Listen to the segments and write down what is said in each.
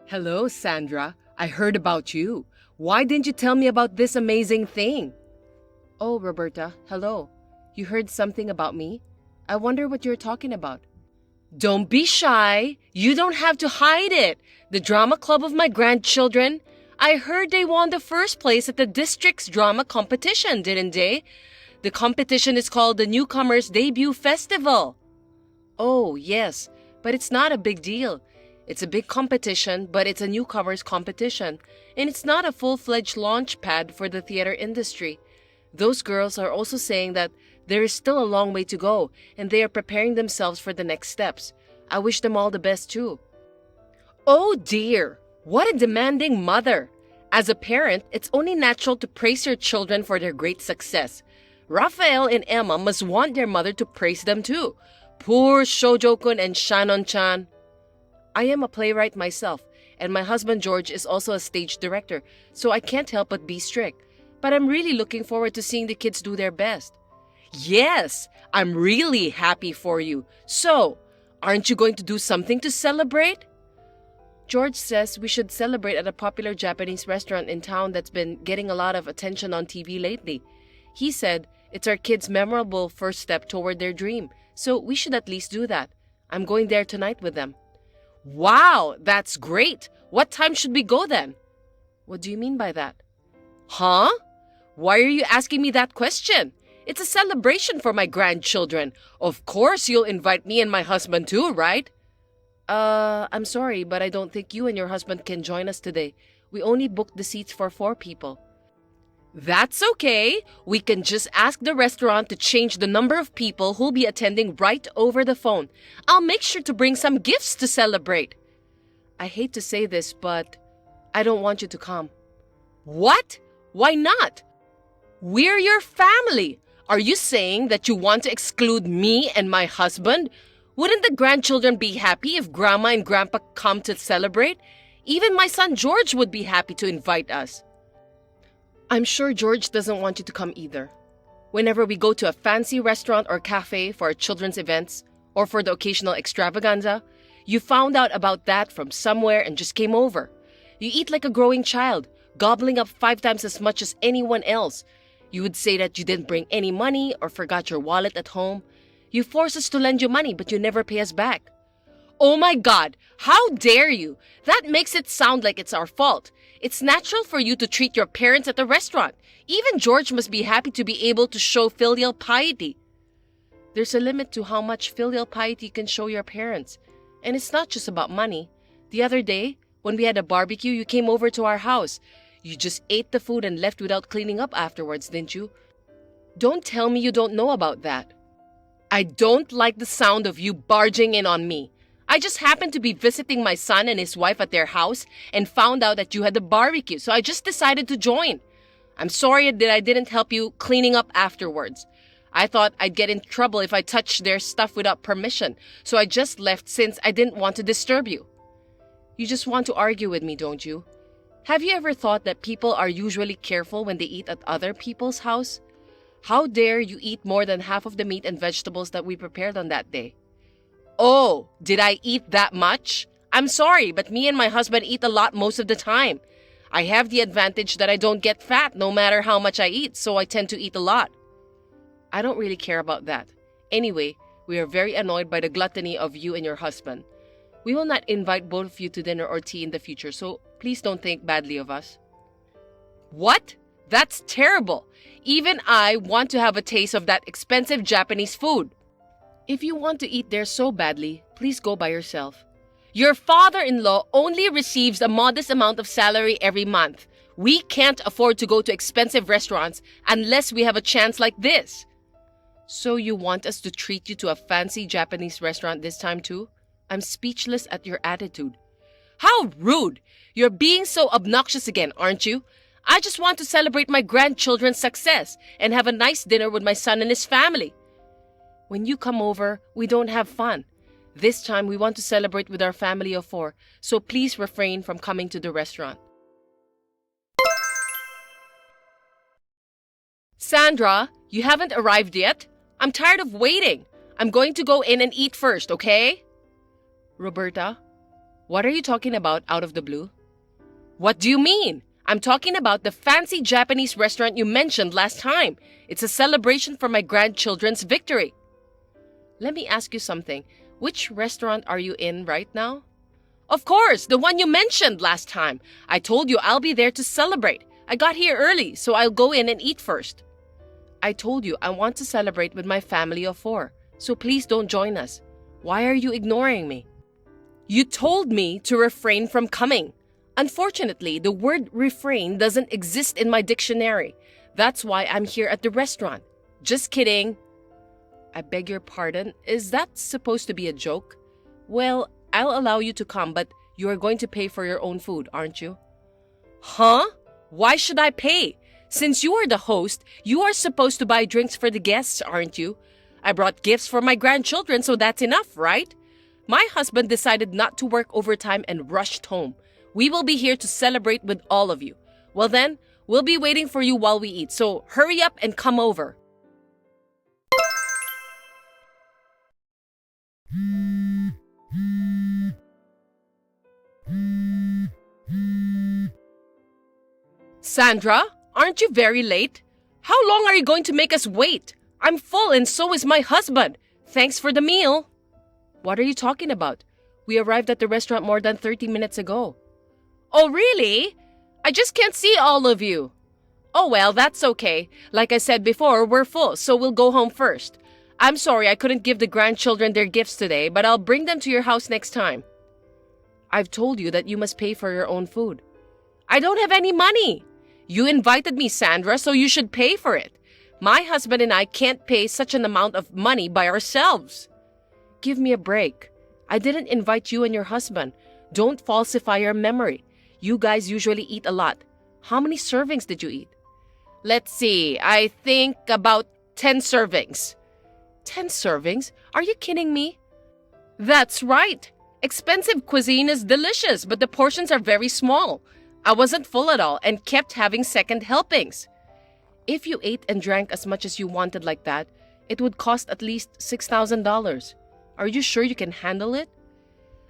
Hello, Sandra. I heard about you. Why didn't you tell me about this amazing thing? Oh, Roberta, hello. You heard something about me? I wonder what you're talking about. Don't be shy. You don't have to hide it. The drama club of my grandchildren. I heard they won the first place at the district's drama competition, didn't they? The competition is called the Newcomers Debut Festival. Oh, yes, but it's not a big deal. It's a big competition, but it's a newcomers competition, and it's not a full-fledged launch pad for the theater industry. Those girls are also saying that there is still a long way to go, and they are preparing themselves for the next steps. I wish them all the best too. Oh dear, what a demanding mother! As a parent, it's only natural to praise your children for their great success. Raphael and Emma must want their mother to praise them too. Poor Shoujo-kun and Shannon-chan. I am a playwright myself, and my husband George is also a stage director, so I can't help but be strict. But I'm really looking forward to seeing the kids do their best. Yes, I'm really happy for you. So, aren't you going to do something to celebrate? George says we should celebrate at a popular Japanese restaurant in town that's been getting a lot of attention on TV lately. He said it's our kids' memorable first step toward their dream, so we should at least do that. I'm going there tonight with them. Wow, that's great. What time should we go then? What do you mean by that? Huh? Why are you asking me that question? It's a celebration for my grandchildren. Of course you'll invite me and my husband too, right? I'm sorry, but I don't think you and your husband can join us today. We only booked the seats for 4 people. That's okay. We can just ask the restaurant to change the number of people who'll be attending right over the phone. I'll make sure to bring some gifts to celebrate. I hate to say this, but I don't want you to come. What? Why not? We're your family. Are you saying that you want to exclude me and my husband? Wouldn't the grandchildren be happy if Grandma and Grandpa come to celebrate? Even my son George would be happy to invite us. I'm sure George doesn't want you to come either. Whenever we go to a fancy restaurant or cafe for our children's events, or for the occasional extravaganza, you found out about that from somewhere and just came over. You eat like a growing child, gobbling up 5 times as much as anyone else. You would say that you didn't bring any money or forgot your wallet at home. You force us to lend you money, but you never pay us back. Oh my God, how dare you? That makes it sound like it's our fault. It's natural for you to treat your parents at the restaurant. Even George must be happy to be able to show filial piety. There's a limit to how much filial piety you can show your parents. And it's not just about money. The other day, when we had a barbecue, you came over to our house. You just ate the food and left without cleaning up afterwards, didn't you? Don't tell me you don't know about that. I don't like the sound of you barging in on me. I just happened to be visiting my son and his wife at their house and found out that you had the barbecue, so I just decided to join. I'm sorry that I didn't help you cleaning up afterwards. I thought I'd get in trouble if I touched their stuff without permission, so I just left since I didn't want to disturb you. You just want to argue with me, don't you? Have you ever thought that people are usually careful when they eat at other people's house? How dare you eat more than half of the meat and vegetables that we prepared on that day? Oh, did I eat that much? I'm sorry, but me and my husband eat a lot most of the time. I have the advantage that I don't get fat no matter how much I eat, so I tend to eat a lot. I don't really care about that. Anyway, we are very annoyed by the gluttony of you and your husband. We will not invite both of you to dinner or tea in the future, so please don't think badly of us. What? That's terrible. Even I want to have a taste of that expensive Japanese food. If you want to eat there so badly, please go by yourself. Your father-in-law only receives a modest amount of salary every month. We can't afford to go to expensive restaurants unless we have a chance like this. So you want us to treat you to a fancy Japanese restaurant this time too? I'm speechless at your attitude. How rude! You're being so obnoxious again, aren't you? I just want to celebrate my grandchildren's success and have a nice dinner with my son and his family. When you come over, we don't have fun. This time, we want to celebrate with our family of 4, so please refrain from coming to the restaurant. Sandra, you haven't arrived yet? I'm tired of waiting. I'm going to go in and eat first, okay? Roberta? What are you talking about out of the blue? What do you mean? I'm talking about the fancy Japanese restaurant you mentioned last time. It's a celebration for my grandchildren's victory. Let me ask you something. Which restaurant are you in right now? Of course, the one you mentioned last time. I told you I'll be there to celebrate. I got here early, so I'll go in and eat first. I told you I want to celebrate with my family of 4, so please don't join us. Why are you ignoring me? You told me to refrain from coming. Unfortunately, the word refrain doesn't exist in my dictionary. That's why I'm here at the restaurant. Just kidding. I beg your pardon, is that supposed to be a joke? Well, I'll allow you to come, but you are going to pay for your own food, aren't you? Huh? Why should I pay? Since you are the host, you are supposed to buy drinks for the guests, aren't you? I brought gifts for my grandchildren, so that's enough, right? My husband decided not to work overtime and rushed home. We will be here to celebrate with all of you. Well then, we'll be waiting for you while we eat, so hurry up and come over. Sandra, aren't you very late? How long are you going to make us wait? I'm full and so is my husband. Thanks for the meal. What are you talking about? We arrived at the restaurant more than 30 minutes ago. Oh, really? I just can't see all of you. Oh, well, that's okay. Like I said before, we're full, so we'll go home first. I'm sorry I couldn't give the grandchildren their gifts today, but I'll bring them to your house next time. I've told you that you must pay for your own food. I don't have any money. You invited me, Sandra, so you should pay for it. My husband and I can't pay such an amount of money by ourselves. Give me a break. I didn't invite you and your husband. Don't falsify your memory. You guys usually eat a lot. How many servings did you eat? Let's see. I think about 10 servings. 10 servings? Are you kidding me? That's right. Expensive cuisine is delicious, but the portions are very small. I wasn't full at all and kept having second helpings. If you ate and drank as much as you wanted like that, it would cost at least $6,000. Are you sure you can handle it?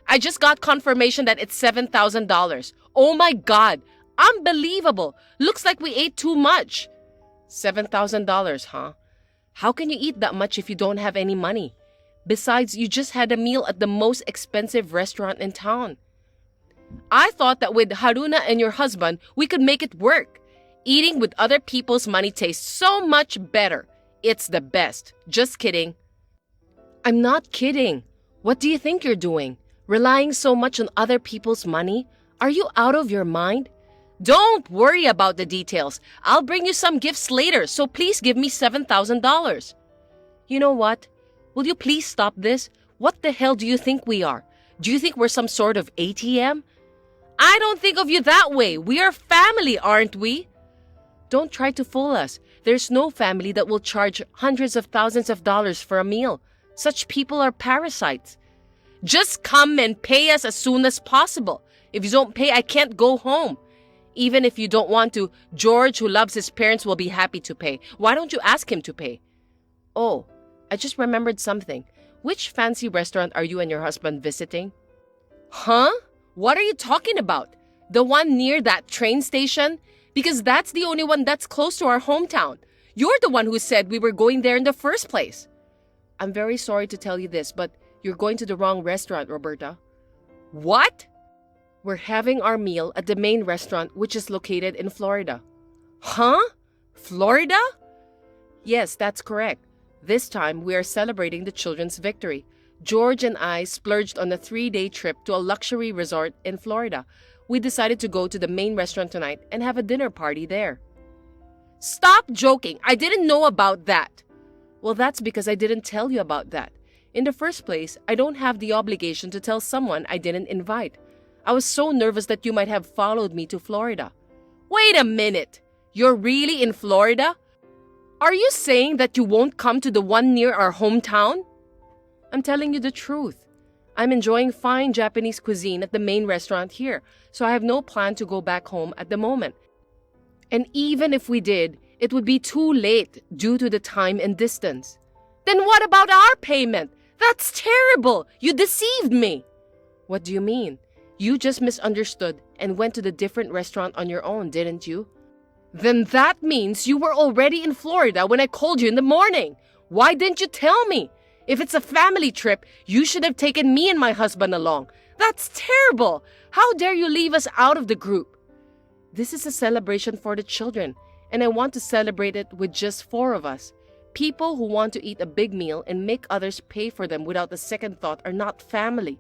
I just got confirmation that it's $7,000. Oh my God! Unbelievable! Looks like we ate too much. $7,000, huh? How can you eat that much if you don't have any money? Besides, you just had a meal at the most expensive restaurant in town. I thought that with Haruna and your husband, we could make it work. Eating with other people's money tastes so much better. It's the best. Just kidding. I'm not kidding. What do you think you're doing? Relying so much on other people's money? Are you out of your mind? Don't worry about the details. I'll bring you some gifts later, so please give me $7,000. You know what? Will you please stop this? What the hell do you think we are? Do you think we're some sort of ATM? I don't think of you that way. We are family, aren't we? Don't try to fool us. There's no family that will charge hundreds of thousands of dollars for a meal. Such people are parasites. Just come and pay us as soon as possible. If you don't pay, I can't go home. Even if you don't want to, George, who loves his parents, will be happy to pay. Why don't you ask him to pay? Oh, I just remembered something. Which fancy restaurant are you and your husband visiting? Huh? What are you talking about? The one near that train station? Because that's the only one that's close to our hometown. You're the one who said we were going there in the first place. I'm very sorry to tell you this, but you're going to the wrong restaurant, Roberta. What? We're having our meal at the main restaurant, which is located in Florida. Huh? Florida? Yes, that's correct. This time, we are celebrating the children's victory. George and I splurged on a 3-day trip to a luxury resort in Florida. We decided to go to the main restaurant tonight and have a dinner party there. Stop joking! I didn't know about that! Well, that's because I didn't tell you about that. In the first place, I don't have the obligation to tell someone I didn't invite. I was so nervous that you might have followed me to Florida. Wait a minute! You're really in Florida? Are you saying that you won't come to the one near our hometown? I'm telling you the truth. I'm enjoying fine Japanese cuisine at the main restaurant here, so I have no plan to go back home at the moment. And even if we did, it would be too late due to the time and distance. Then what about our payment? That's terrible! You deceived me! What do you mean? You just misunderstood and went to the different restaurant on your own, didn't you? Then that means you were already in Florida when I called you in the morning. Why didn't you tell me? If it's a family trip, you should have taken me and my husband along. That's terrible. How dare you leave us out of the group? This is a celebration for the children, and I want to celebrate it with just 4 of us. People who want to eat a big meal and make others pay for them without a second thought are not family.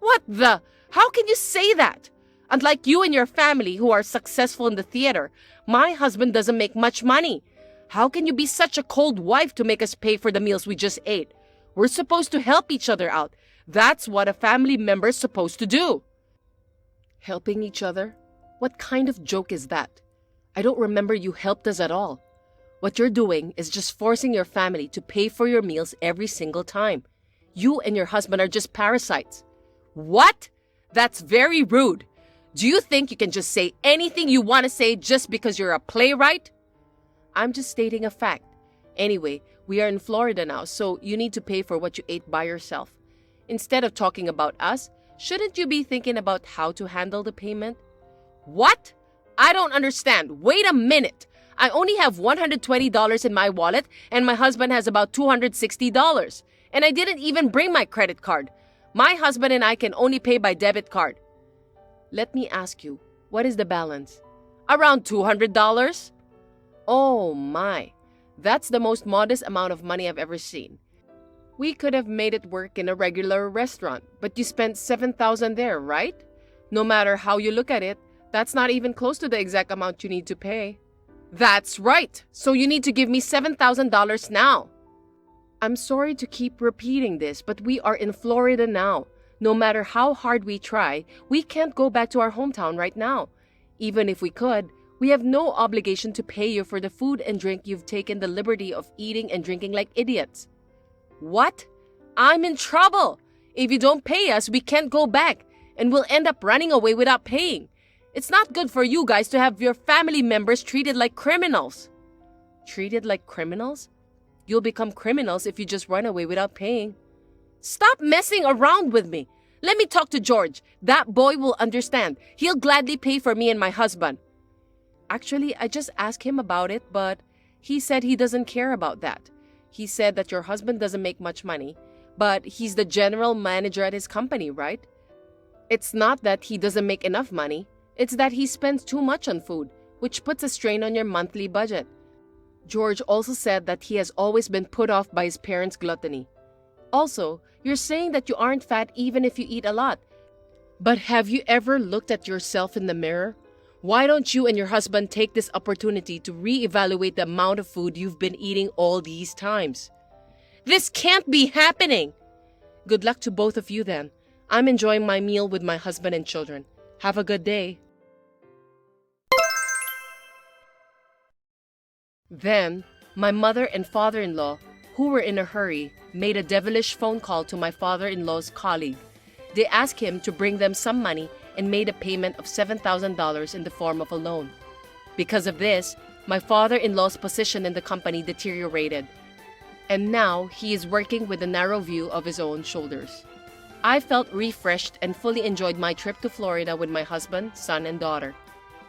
What the? How can you say that? Unlike you and your family who are successful in the theater, my husband doesn't make much money. How can you be such a cold wife to make us pay for the meals we just ate? We're supposed to help each other out. That's what a family member is supposed to do. Helping each other? What kind of joke is that? I don't remember you helped us at all. What you're doing is just forcing your family to pay for your meals every single time. You and your husband are just parasites. What? That's very rude. Do you think you can just say anything you want to say just because you're a playwright? I'm just stating a fact. Anyway, we are in Florida now, so you need to pay for what you ate by yourself. Instead of talking about us, shouldn't you be thinking about how to handle the payment? What? I don't understand. Wait a minute. I only have $120 in my wallet and my husband has about $260. And I didn't even bring my credit card. My husband and I can only pay by debit card. Let me ask you, what is the balance? Around $200? Oh my, that's the most modest amount of money I've ever seen. We could have made it work in a regular restaurant, but you spent $7,000 there, right? No matter how you look at it, that's not even close to the exact amount you need to pay. That's right, so you need to give me $7,000 now. I'm sorry to keep repeating this, but we are in Florida now. No matter how hard we try, we can't go back to our hometown right now. Even if we could, we have no obligation to pay you for the food and drink you've taken the liberty of eating and drinking like idiots. What? I'm in trouble. If you don't pay us, we can't go back, and we'll end up running away without paying. It's not good for you guys to have your family members treated like criminals. Treated like criminals? You'll become criminals if you just run away without paying. Stop messing around with me. Let me talk to George. That boy will understand. He'll gladly pay for me and my husband. Actually, I just asked him about it, but he said he doesn't care about that. He said that your husband doesn't make much money, but he's the general manager at his company, right? It's not that he doesn't make enough money. It's that he spends too much on food, which puts a strain on your monthly budget. George also said that he has always been put off by his parents' gluttony. Also, you're saying that you aren't fat even if you eat a lot. But have you ever looked at yourself in the mirror? Why don't you and your husband take this opportunity to reevaluate the amount of food you've been eating all these times? This can't be happening! Good luck to both of you then. I'm enjoying my meal with my husband and children. Have a good day. Then, my mother and father-in-law, who were in a hurry, made a devilish phone call to my father-in-law's colleague. They asked him to bring them some money and made a payment of $7,000 in the form of a loan. Because of this, my father-in-law's position in the company deteriorated, and now he is working with a narrow view of his own shoulders. I felt refreshed and fully enjoyed my trip to Florida with my husband, son, and daughter.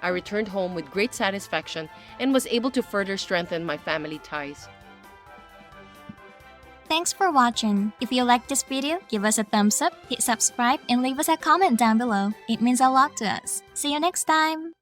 I returned home with great satisfaction and was able to further strengthen my family ties. Thanks for watching. If you liked this video, give us a thumbs up, hit subscribe, and leave us a comment down below. It means a lot to us. See you next time!